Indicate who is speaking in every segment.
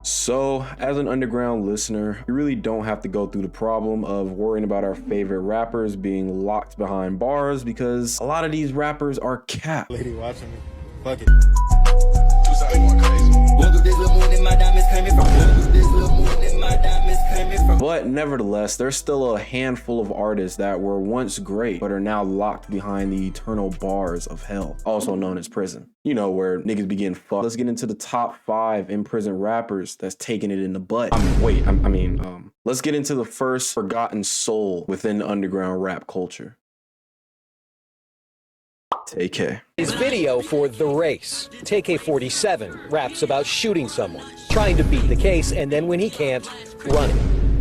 Speaker 1: So, as an underground listener, you really don't have to go through the problem of worrying about our favorite rappers being locked behind bars because a lot of these rappers are cap.
Speaker 2: Lady watching me. Fuck it.
Speaker 1: But nevertheless, there's still a handful of artists that were once great, but are now locked behind the eternal bars of hell, also known as prison. You know, where niggas be getting fucked. Let's get into the top 5 imprisoned rappers that's taking it in the butt. Let's get into the first forgotten soul within the underground rap culture. TK.
Speaker 3: His video for The Race, TK-47, raps about shooting someone, trying to beat the case, and then when he can't, running.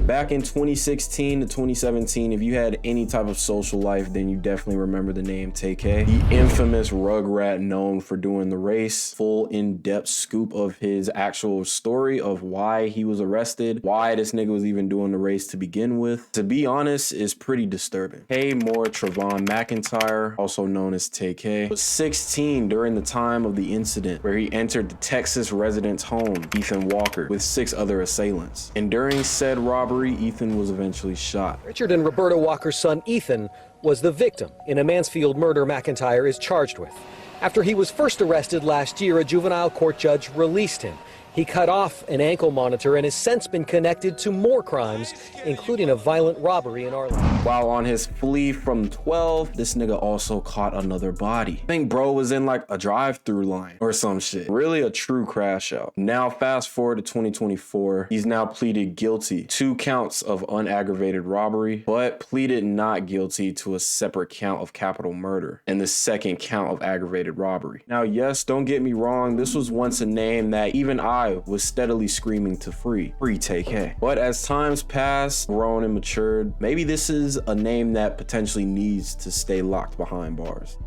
Speaker 1: Back in 2016 to 2017, if you had any type of social life, then you definitely remember the name TK. The infamous rugrat known for doing The Race. Full in-depth scoop of his actual story of why he was arrested, why this nigga was even doing The Race to begin with. To be honest, is pretty disturbing. K. Moore Trevon McIntyre, also known as TK, was 16 during the time of the incident where he entered the Texas resident's home, Ethan Walker, with 6 other assailants. And during said robbery, Ethan was eventually shot.
Speaker 3: Richard and Roberta Walker's son, Ethan, was the victim in a Mansfield murder McIntyre is charged with. After he was first arrested last year, a juvenile court judge released him. He cut off an ankle monitor and has since been connected to more crimes, including a violent robbery in Arlington.
Speaker 1: While on his flee from 12, this nigga also caught another body. I think bro was in like a drive-through line or some shit. Really a true crash out. Now fast forward to 2024, he's now pleaded guilty. 2 counts of unaggravated robbery, but pleaded not guilty to a separate count of capital murder and the second count of aggravated robbery. Now, yes, don't get me wrong, this was once a name that even I was steadily screaming to free TK. But as times pass, grown and matured, maybe this is a name that potentially needs to stay locked behind bars.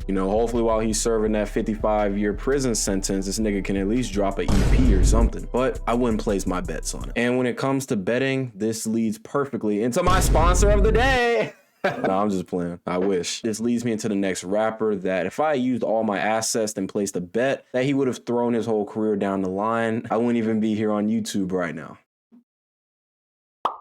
Speaker 1: You know, hopefully while he's serving that 55-year prison sentence, this nigga can at least drop an EP or something. But I wouldn't place my bets on it. And when it comes to betting, this leads perfectly into my sponsor of the day. No, I'm just playing. I wish. This leads me into the next rapper that if I used all my assets and placed a bet that he would have thrown his whole career down the line, I wouldn't even be here on YouTube right now.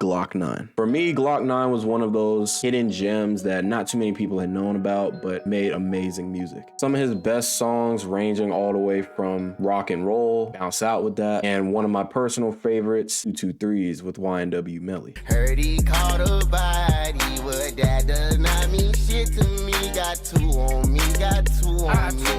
Speaker 1: Glock N. For me, Glock N was one of those hidden gems that not too many people had known about, but made amazing music. Some of his best songs ranging all the way from rock and roll, Bounce Out with that, and one of my personal favorites, 223s with YNW Melly.
Speaker 4: Heard he caught a body, but that does not mean shit to me. Got 2 on me, got 2 on me.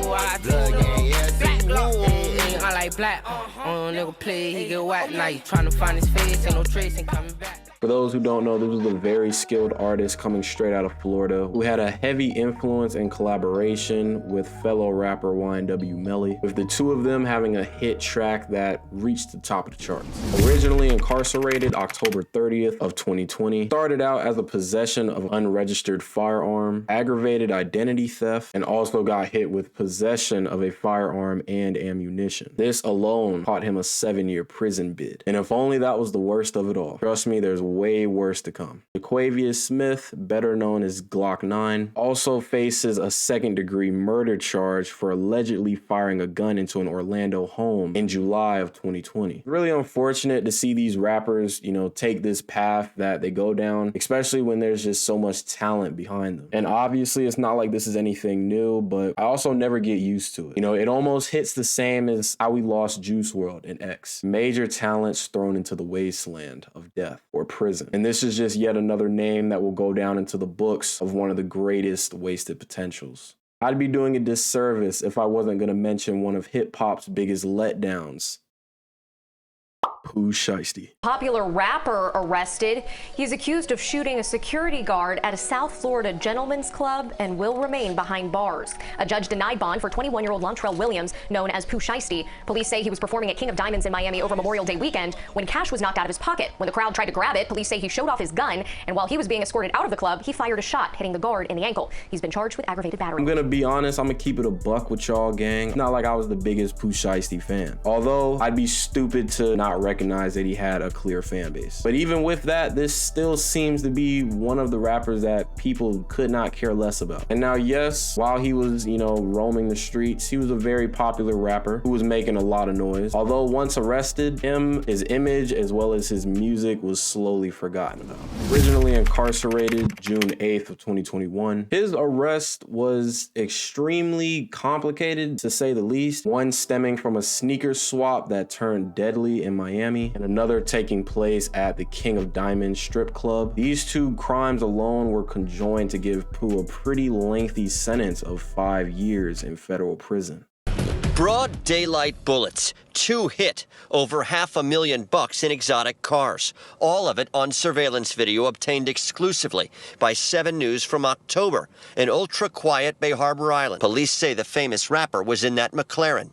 Speaker 5: I like black. Nigga play, he get whacked. Now he trying to find his face, ain't no trace, ain't coming back.
Speaker 1: For those who don't know, this was a very skilled artist coming straight out of Florida who had a heavy influence and collaboration with fellow rapper YNW Melly, with the 2 of them having a hit track that reached the top of the charts. Originally incarcerated October 30th of 2020, started out as a possession of unregistered firearm, aggravated identity theft, and also got hit with possession of a firearm and ammunition. This alone caught him a 7-year prison bid. And if only that was the worst of it all. Trust me, there's way worse to come. Jaquavius Smith, better known as Glock N, also faces a 2nd-degree murder charge for allegedly firing a gun into an Orlando home in July of 2020. Really unfortunate to see these rappers, you know, take this path that they go down, especially when there's just so much talent behind them. And obviously it's not like this is anything new, but I also never get used to it. You know, it almost hits the same as how we lost Juice WRLD and X. Major talents thrown into the wasteland of death or prison. And this is just yet another name that will go down into the books of one of the greatest wasted potentials. I'd be doing a disservice if I wasn't going to mention one of hip-hop's biggest letdowns. Shyy.
Speaker 6: Popular rapper arrested. He's accused of shooting a security guard at a South Florida gentleman's club and will remain behind bars. A judge denied bond for 21-year-old Lontrell Williams, known as Shyy. Police say he was performing at King of Diamonds in Miami over Memorial Day weekend when cash was knocked out of his pocket. When the crowd tried to grab it, police say he showed off his gun, and while he was being escorted out of the club, he fired a shot, hitting the guard in the ankle. He's been charged with aggravated battery.
Speaker 1: I'm gonna be honest, I'm gonna keep it a buck with y'all, gang. It's not like I was the biggest Shyy fan. Although I'd be stupid to not recognize recognized that he had a clear fan base. But even with that, this still seems to be one of the rappers that people could not care less about. And now, yes, while he was, roaming the streets, he was a very popular rapper who was making a lot of noise. Although once arrested, his image, as well as his music was slowly forgotten about. Originally incarcerated June 8th of 2021, his arrest was extremely complicated, to say the least. One stemming from a sneaker swap that turned deadly in Miami, and another taking place at the King of Diamonds strip club. These two crimes alone were conjoined to give Pooh a pretty lengthy sentence of 5 years in federal prison.
Speaker 7: Broad daylight bullets, 2 hit, over $500,000 in exotic cars. All of it on surveillance video obtained exclusively by 7 News from October in ultra-quiet Bay Harbor Island. Police say the famous rapper was in that McLaren.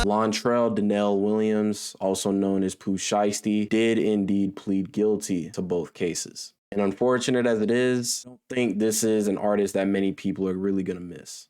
Speaker 1: Lontrell Donnell Williams, also known as Pooh Shiesty, did indeed plead guilty to both cases. And unfortunate as it is, I don't think this is an artist that many people are really gonna miss.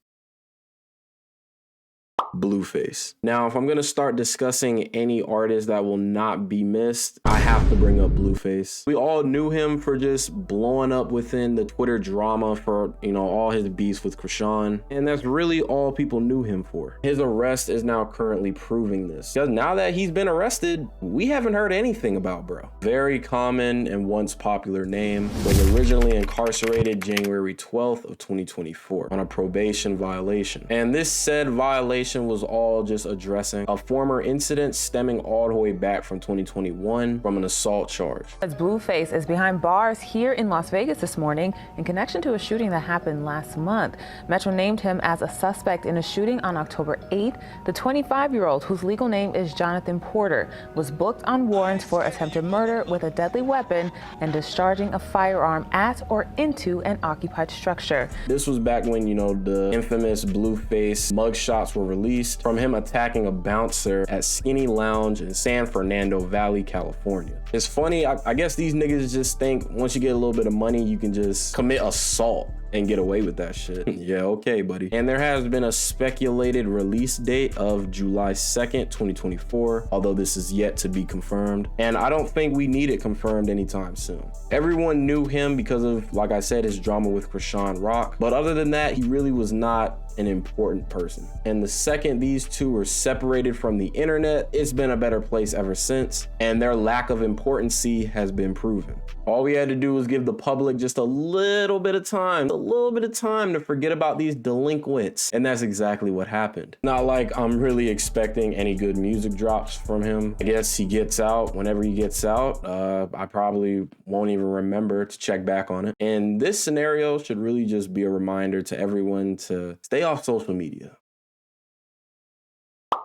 Speaker 1: Blueface. Now, if I'm gonna start discussing any artist that will not be missed, I have to bring up Blueface. We all knew him for just blowing up within the Twitter drama for, all his beefs with Krishan. And that's really all people knew him for. His arrest is now currently proving this. Because now that he's been arrested, we haven't heard anything about bro. Very common and once popular name, was originally incarcerated January 12th of 2024 on a probation violation. And this said violation was all just addressing a former incident stemming all the way back from 2021 from an assault charge.
Speaker 8: As Blueface is behind bars here in Las Vegas this morning in connection to a shooting that happened last month. Metro named him as a suspect in a shooting on October 8th. The 25-year-old, whose legal name is Jonathan Porter, was booked on warrants for attempted murder with a deadly weapon and discharging a firearm at or into an occupied structure.
Speaker 1: This was back when, the infamous Blueface mugshots were released from him attacking a bouncer at Skinny Lounge in San Fernando Valley, California. It's funny, I guess these niggas just think once you get a little bit of money, you can just commit assault and get away with that shit. Yeah, okay, buddy. And there has been a speculated release date of July 2nd, 2024, although this is yet to be confirmed. And I don't think we need it confirmed anytime soon. Everyone knew him because of, like I said, his drama with Krishan Rock. But other than that, he really was not an important person. And the second these two were separated from the internet, it's been a better place ever since. And their lack of importancy has been proven. All we had to do was give the public just a little bit of time to forget about these delinquents. And that's exactly what happened. Not like I'm really expecting any good music drops from him. I guess he gets out whenever he gets out. I probably won't even remember to check back on it. And this scenario should really just be a reminder to everyone to stay off social media.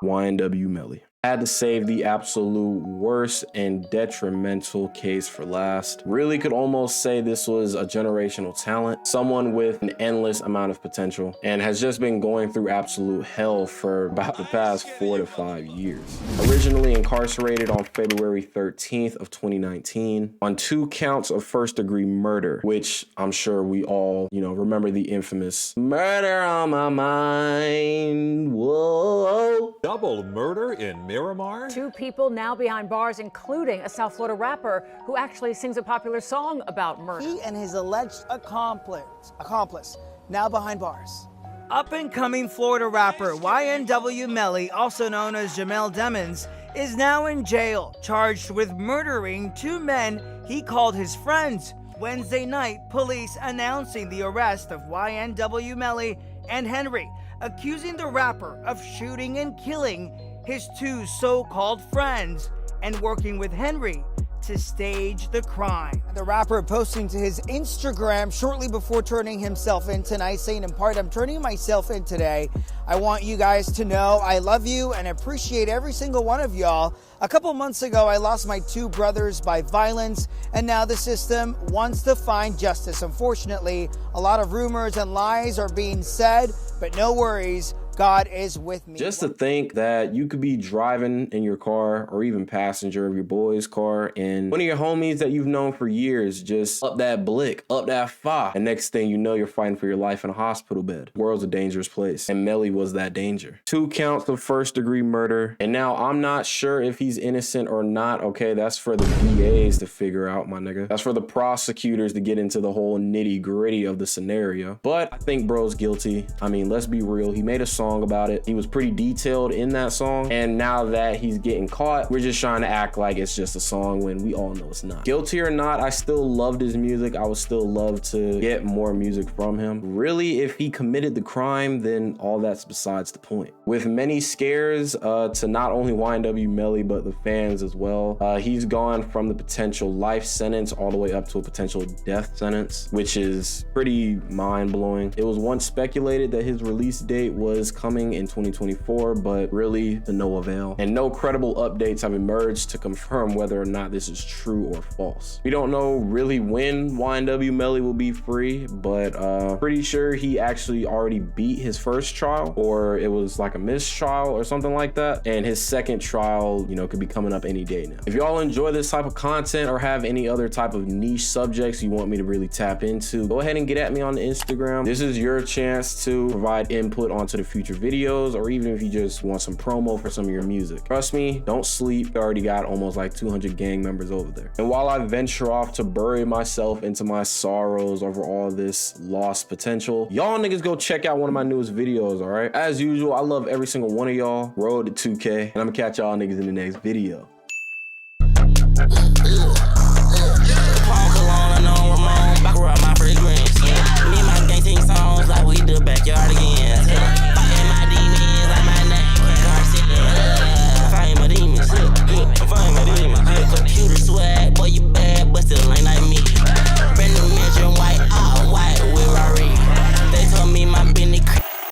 Speaker 1: YNW Melly. Had to save the absolute worst and detrimental case for last. Really could almost say this was a generational talent, someone with an endless amount of potential, and has just been going through absolute hell for about the past 4 to 5 years. Originally incarcerated on February 13th of 2019 on 2 counts of first-degree murder, which I'm sure we all, remember the infamous murder on my mind. Whoa.
Speaker 9: Double murder in Miramar?
Speaker 10: 2 people now behind bars, including a South Florida rapper who actually sings a popular song about murder.
Speaker 11: He and his alleged accomplice now behind bars.
Speaker 12: Up-and-coming Florida rapper YNW Melly, also known as Jamel Demons, is now in jail, charged with murdering 2 men he called his friends. Wednesday night, police announcing the arrest of YNW Melly and Henry, accusing the rapper of shooting and killing his 2 so-called friends and working with Henry to stage the crime.
Speaker 11: The rapper posting to his Instagram shortly before turning himself in tonight, saying in part, "I'm turning myself in today. I want you guys to know I love you and appreciate every single one of y'all. A couple months ago, I lost my 2 brothers by violence, and now the system wants to find justice. Unfortunately, a lot of rumors and lies are being said, but no worries. God is with me.
Speaker 1: Just to think that you could be driving in your car or even passenger of your boy's car and one of your homies that you've known for years just up that blick, up that fa, and next thing you know, you're fighting for your life in a hospital bed. The world's a dangerous place, and Melly was that danger. 2 counts of first-degree murder, and now I'm not sure if he's innocent or not. Okay, that's for the DAs to figure out, my nigga. That's for the prosecutors to get into the whole nitty-gritty of the scenario. But I think bro's guilty. I mean, let's be real. He made a song about it. He was pretty detailed in that song, and now that he's getting caught, we're just trying to act like it's just a song when we all know it's not. Guilty or not, I still loved his music. I would still love to get more music from him. Really, if he committed the crime, then all that's besides the point. With many scares to not only YNW Melly, but the fans as well, he's gone from the potential life sentence all the way up to a potential death sentence, which is pretty mind-blowing. It was once speculated that his release date was coming in 2024, but really to no avail. And no credible updates have emerged to confirm whether or not this is true or false. We don't know really when YNW Melly will be free, but pretty sure he actually already beat his first trial, or it was like a mistrial or something like that. And his second trial, you know, could be coming up any day now. If y'all enjoy this type of content or have any other type of niche subjects you want me to really tap into, go ahead and get at me on the Instagram. This is your chance to provide input onto the future videos, or even if you just want some promo for some of your music. Trust me, don't sleep. I already got almost like 200 gang members over there. And while I venture off to bury myself into my sorrows over all this lost potential, y'all niggas go check out one of my newest videos, all right? As usual, I love every single one of y'all. Road to 2K, and I'm gonna catch y'all niggas in the next video.